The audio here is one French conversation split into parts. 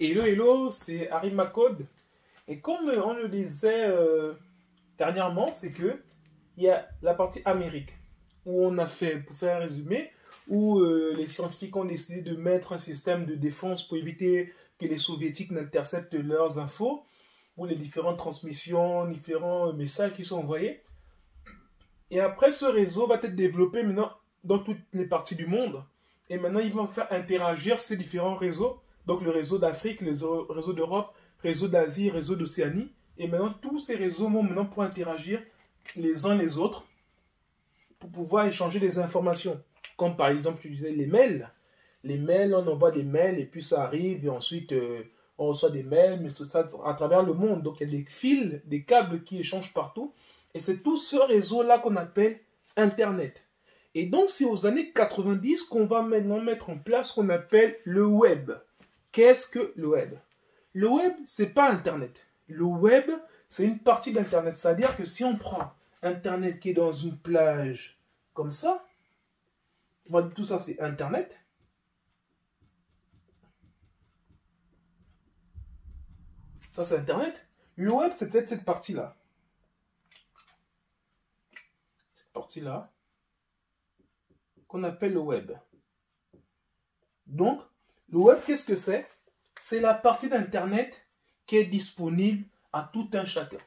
Hello, hello, c'est Harry Macode. Et comme on le disait dernièrement, c'est que il y a la partie Amérique, où on a fait, pour faire un résumé, où les scientifiques ont décidé de mettre un système de défense pour éviter que les soviétiques n'interceptent leurs infos, ou les différentes transmissions, différents messages qui sont envoyés. Et après, ce réseau va être développé maintenant dans toutes les parties du monde. Et maintenant, ils vont faire interagir ces différents réseaux. Donc, le réseau d'Afrique, le réseau d'Europe, réseau d'Asie, réseau d'Océanie. Et maintenant, tous ces réseaux vont maintenant pour interagir les uns les autres pour pouvoir échanger des informations. Comme par exemple, tu disais les mails. Les mails, on envoie des mails et puis ça arrive et ensuite on reçoit des mails, mais ça à travers le monde. Donc, il y a des fils, des câbles qui échangent partout. Et c'est tout ce réseau-là qu'on appelle Internet. Et donc, c'est aux années 90 qu'on va maintenant mettre en place ce qu'on appelle le web. Qu'est-ce que le web? Le web, c'est pas Internet. Le web, c'est une partie d'Internet. C'est-à-dire que si on prend Internet qui est dans une plage comme ça, tout ça, c'est Internet. Ça, c'est Internet. Le web, c'est peut-être cette partie-là. Cette partie-là, qu'on appelle le web. Donc, le web, qu'est-ce que c'est? C'est la partie d'Internet qui est disponible à tout un chacun.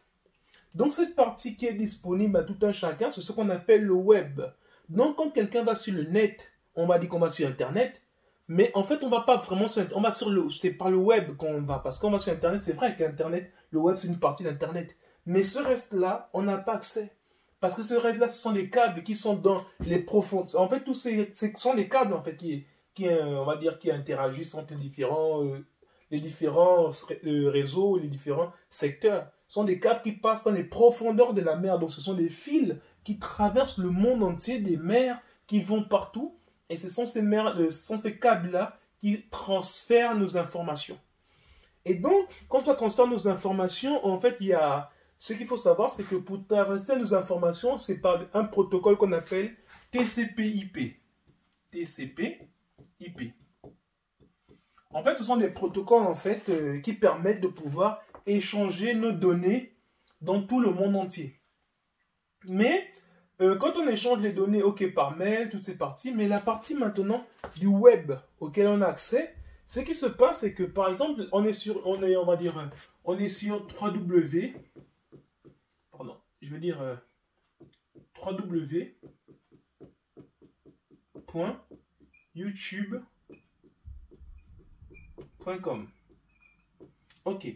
Donc, cette partie qui est disponible à tout un chacun, c'est ce qu'on appelle le web. Donc, quand quelqu'un va sur le net, on va dire qu'on va sur Internet, mais en fait, on va pas vraiment sur Internet. On va sur le, c'est par le web qu'on va, parce qu'on va sur Internet, c'est vrai qu'Internet, le web, c'est une partie d'Internet. Mais ce reste-là, on n'a pas accès. Parce que ce reste-là, ce sont des câbles qui sont dans les profondes. En fait, tous ce sont des câbles, en fait, qui on va dire, qui interagissent entre les différents réseaux, les différents secteurs. Ce sont des câbles qui passent dans les profondeurs de la mer. Donc, ce sont des fils qui traversent le monde entier, des mers qui vont partout. Et ce sont ces câbles-là qui transfèrent nos informations. Et donc, quand on transfère nos informations, en fait, il y a... Ce qu'il faut savoir, c'est que pour traverser nos informations, c'est par un protocole qu'on appelle TCP/IP. TCP/IP. En fait, ce sont des protocoles en fait, qui permettent de pouvoir échanger nos données dans tout le monde entier. Mais quand on échange les données, ok, par mail, toutes ces parties, mais la partie maintenant du web auquel on a accès, ce qui se passe, c'est que par exemple, on est sur 3W. Pardon, je veux dire www.youtube.com. Ok.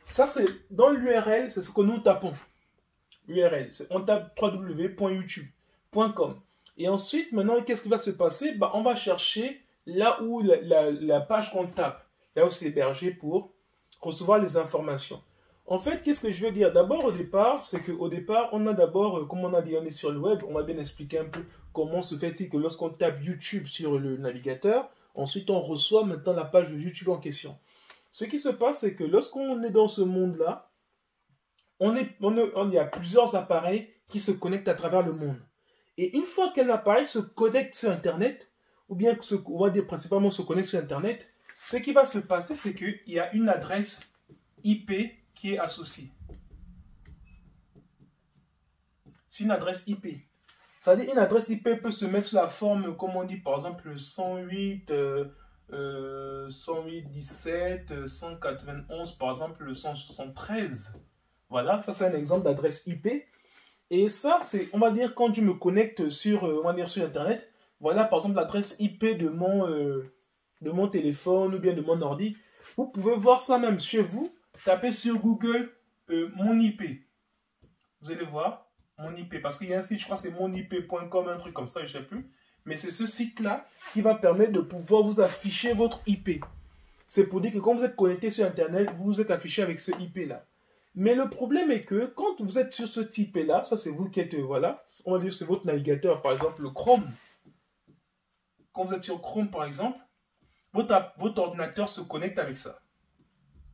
Ça, c'est dans l'URL, c'est ce que nous tapons. URL, on tape www.youtube.com. Et ensuite, maintenant, qu'est-ce qui va se passer? On va chercher là où la page qu'on tape, là où c'est hébergé pour recevoir les informations. En fait, qu'est-ce que je veux dire? D'abord, au départ, c'est qu'au départ, on a d'abord, comme on a dit, on est sur le web, on va bien expliquer un peu comment se fait-il que lorsqu'on tape YouTube sur le navigateur, ensuite on reçoit maintenant la page de YouTube en question. Ce qui se passe, c'est que lorsqu'on est dans ce monde-là, il y a plusieurs appareils qui se connectent à travers le monde. Et une fois qu'un appareil se connecte sur Internet, ou bien, on va dire principalement se connecte sur Internet, ce qui va se passer, c'est qu'il y a une adresse IP qui est associée. C'est une adresse IP. C'est-à-dire une adresse IP peut se mettre sous la forme, comme on dit, par exemple, 108.17, 191, par exemple, 173. Voilà, ça c'est un exemple d'adresse IP. Et ça, c'est, on va dire, quand je me connecte sur Internet, voilà, par exemple, l'adresse IP de mon téléphone ou bien de mon ordi. Vous pouvez voir ça même chez vous. Tapez sur Google mon IP. Vous allez voir mon IP. Parce qu'il y a un site, je crois que c'est monip.com, un truc comme ça, je ne sais plus. Mais c'est ce site-là qui va permettre de pouvoir vous afficher votre IP. C'est pour dire que quand vous êtes connecté sur Internet, vous êtes affiché avec ce IP-là. Mais le problème est que quand vous êtes sur ce IP-là, ça c'est vous qui êtes, voilà, on va dire c'est votre navigateur, par exemple le Chrome. Quand vous êtes sur Chrome, par exemple, votre ordinateur se connecte avec ça.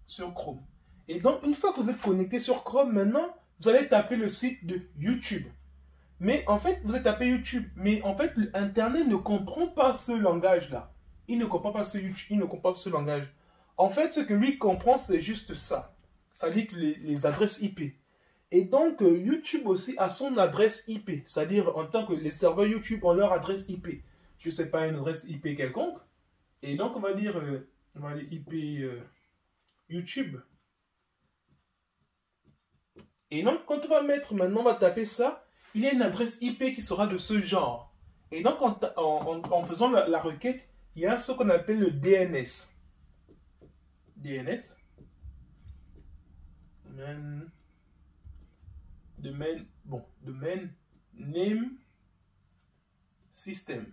Sur Chrome. Et donc, une fois que vous êtes connecté sur Chrome, maintenant, vous allez taper le site de YouTube. Mais en fait, vous avez tapé YouTube. Mais en fait, Internet ne comprend pas ce langage-là. Il ne comprend pas ce langage. En fait, ce que lui comprend, c'est juste ça. Ça dit que les adresses IP. Et donc, YouTube aussi a son adresse IP. C'est-à-dire, en tant que les serveurs YouTube ont leur adresse IP. Je ne sais pas, une adresse IP quelconque. Et donc, on va dire IP YouTube. Et donc, quand on va mettre, maintenant, on va taper ça, il y a une adresse IP qui sera de ce genre. Et donc, en faisant la requête, il y a ce qu'on appelle le DNS. DNS. Domain name system.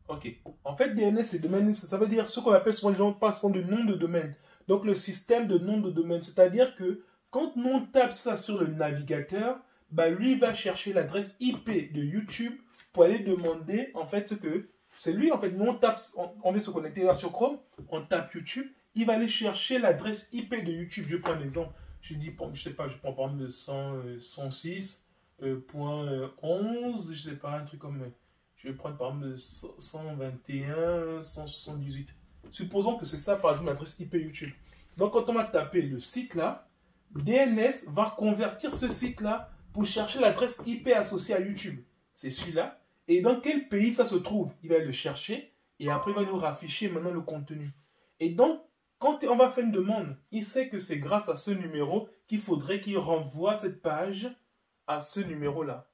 Ok. En fait, DNS et domaine, ça veut dire ce qu'on appelle souvent les gens passent de nom de domaine. Donc, le système de nom de domaine. C'est-à-dire que quand on tape ça sur le navigateur, bah, lui va chercher l'adresse IP de YouTube pour aller demander en fait ce que c'est lui. En fait, nous on tape, on veut se connecter là sur Chrome, on tape YouTube, il va aller chercher l'adresse IP de YouTube. Je prends un exemple. Je dis, je sais pas, je prends par exemple 106.11, je sais pas, un truc comme. Je vais prendre par exemple 121, 178. Supposons que c'est ça, par exemple, l'adresse IP YouTube. Donc, quand on va taper le site là, DNS va convertir ce site là pour chercher l'adresse IP associée à YouTube. C'est celui-là. Et dans quel pays ça se trouve? Il va le chercher et après il va nous rafficher maintenant le contenu. Et donc, quand on va faire une demande, il sait que c'est grâce à ce numéro qu'il faudrait qu'il renvoie cette page à ce numéro-là.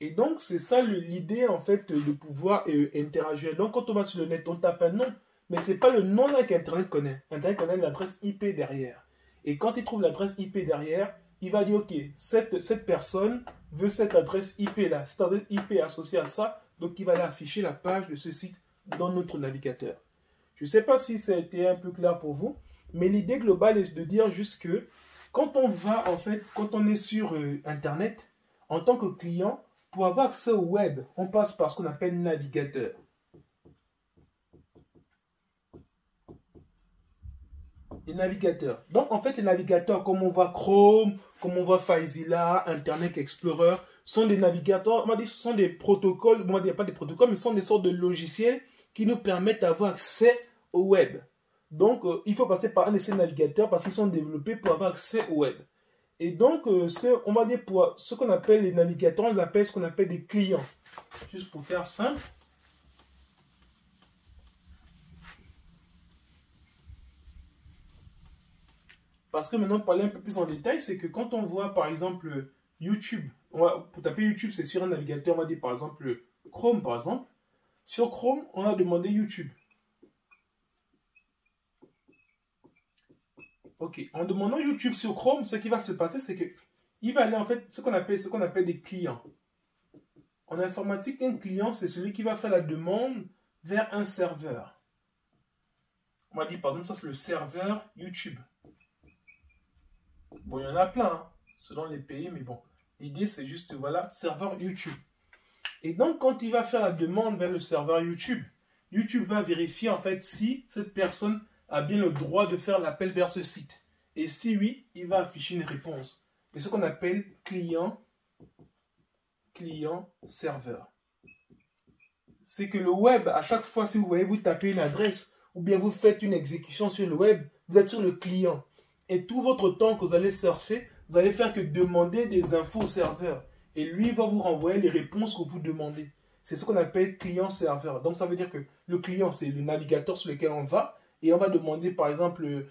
Et donc, c'est ça l'idée, en fait, de pouvoir interagir. Donc, quand on va sur le net, on tape un nom. Mais ce n'est pas le nom là qu'Internet connaît. Internet connaît l'adresse IP derrière. Et quand il trouve l'adresse IP derrière, il va dire, OK, cette personne veut cette adresse IP là. Cette adresse IP est associée à ça. Donc, il va aller afficher la page de ce site dans notre navigateur. Je ne sais pas si ça a été un peu clair pour vous. Mais l'idée globale est de dire juste que quand on va, en fait, quand on est sur Internet, en tant que client, pour avoir accès au web, on passe par ce qu'on appelle navigateur. Les navigateurs. Donc, en fait, les navigateurs, comme on voit Chrome, comme on voit FileZilla, Internet Explorer, sont des navigateurs, on va dire, ce sont des protocoles, on va dire pas des protocoles, mais ce sont des sortes de logiciels qui nous permettent d'avoir accès au web. Donc, il faut passer par un de ces navigateurs parce qu'ils sont développés pour avoir accès au web. Et donc, on va dire pour ce qu'on appelle les navigateurs, on les appelle ce qu'on appelle des clients. Juste pour faire simple. Parce que maintenant, pour aller un peu plus en détail, c'est que quand on voit par exemple YouTube, pour taper YouTube, c'est sur un navigateur, on va dire par exemple Chrome par exemple. Sur Chrome, on a demandé YouTube. Ok, en demandant YouTube sur Chrome, ce qui va se passer, c'est que il va aller en fait ce qu'on appelle des clients. En informatique, un client, c'est celui qui va faire la demande vers un serveur. On va dire par exemple, ça c'est le serveur YouTube. Bon, il y en a plein, hein, selon les pays, mais bon, l'idée c'est juste, voilà, serveur YouTube. Et donc, quand il va faire la demande vers le serveur YouTube, YouTube va vérifier en fait si cette personne a bien le droit de faire l'appel vers ce site. Et si oui, il va afficher une réponse. C'est ce qu'on appelle client-serveur. C'est que le web, à chaque fois, si vous voyez, vous tapez une adresse ou bien vous faites une exécution sur le web, vous êtes sur le client. Et tout votre temps que vous allez surfer, vous allez faire que demander des infos au serveur. Et lui va vous renvoyer les réponses que vous demandez. C'est ce qu'on appelle client-serveur. Donc ça veut dire que le client, c'est le navigateur sur lequel on va. Et on va demander, par exemple,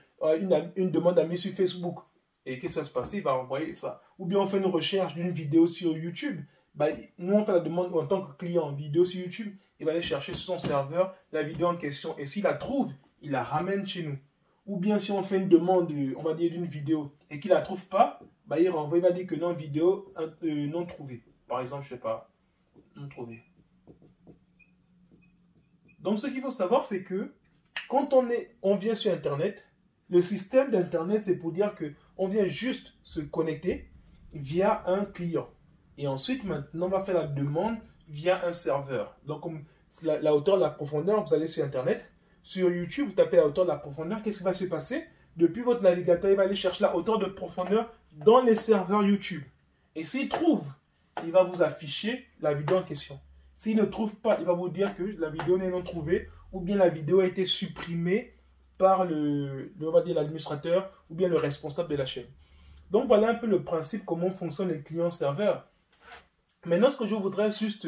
une demande d'amis sur Facebook. Et qu'est-ce qui va se passer? Il va envoyer ça. Ou bien on fait une recherche d'une vidéo sur YouTube. Bah, nous, on fait la demande en tant que client, vidéo sur YouTube. Il va aller chercher sur son serveur la vidéo en question. Et s'il la trouve, il la ramène chez nous. Ou bien si on fait une demande, on va dire, d'une vidéo et qu'il ne la trouve pas, bah, il renvoie, il va dire que non, vidéo non trouvée. Par exemple, je ne sais pas, non trouvée. Donc, ce qu'il faut savoir, c'est que quand on vient sur Internet, le système d'Internet, c'est pour dire qu'on vient juste se connecter via un client. Et ensuite, maintenant, on va faire la demande via un serveur. Donc, comme la hauteur, la profondeur, vous allez sur Internet. Sur YouTube, vous tapez la hauteur de la profondeur. Qu'est-ce qui va se passer? Depuis votre navigateur, il va aller chercher la hauteur de profondeur dans les serveurs YouTube. Et s'il trouve, il va vous afficher la vidéo en question. S'il ne trouve pas, il va vous dire que la vidéo n'est non trouvée ou bien la vidéo a été supprimée par on va dire l'administrateur ou bien le responsable de la chaîne. Donc voilà un peu le principe, comment fonctionnent les clients-serveurs. Maintenant, ce que je voudrais juste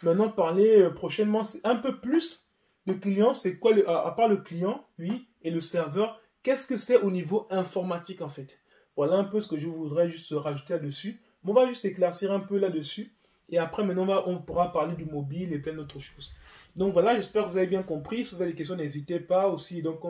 maintenant parler prochainement, c'est un peu plus de clients. C'est quoi, à part le client, oui, et le serveur, qu'est-ce que c'est au niveau informatique en fait? Voilà un peu ce que je voudrais juste rajouter là-dessus. On va juste éclaircir un peu là-dessus. Et après, maintenant, on pourra parler du mobile et plein d'autres choses. Donc voilà, j'espère que vous avez bien compris. Si vous avez des questions, n'hésitez pas aussi. Donc,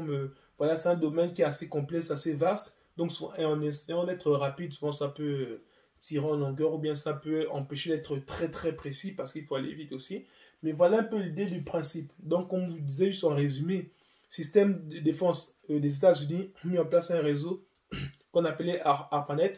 voilà, c'est un domaine qui est assez complexe, assez vaste. Donc, en essayant d'être rapide, souvent ça peut tirer en longueur ou bien ça peut empêcher d'être très très précis parce qu'il faut aller vite aussi. Mais voilà un peu l'idée du principe. Donc, comme vous disais, juste en résumé, système de défense des États-Unis a mis en place un réseau qu'on appelait ARPANET,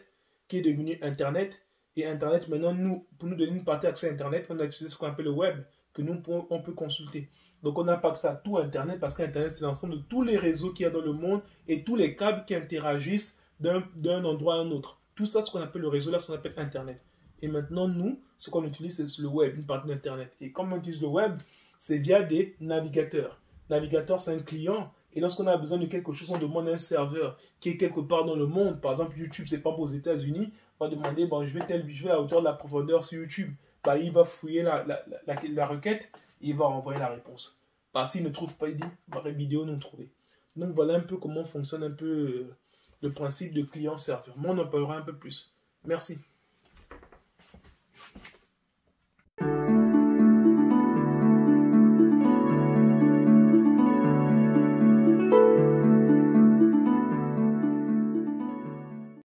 qui est devenu Internet. Et Internet, maintenant, pour nous donner une partie accès à Internet, on a utilisé ce qu'on appelle le web, que on peut consulter. Donc, on n'a pas accès à tout Internet, parce qu'Internet, c'est l'ensemble de tous les réseaux qu'il y a dans le monde et tous les câbles qui interagissent d'un endroit à un autre. Tout ça, ce qu'on appelle le réseau, là, ce qu'on appelle Internet. Et maintenant, nous, ce qu'on utilise, c'est le web, une partie d'Internet. Et comme on utilise le web, c'est via des navigateurs. Navigateur, c'est un client. Et lorsqu'on a besoin de quelque chose, on demande à un serveur qui est quelque part dans le monde. Par exemple, YouTube, c'est pas aux États-Unis. On va demander, bon, je veux à la hauteur de la profondeur sur YouTube. Bah, il va fouiller la requête et il va envoyer la réponse. Bah, s'il ne trouve pas, il dit, bah, les vidéos non trouvées. Donc, voilà un peu comment fonctionne un peu le principe de client-serveur. Moi, on en parlera un peu plus. Merci.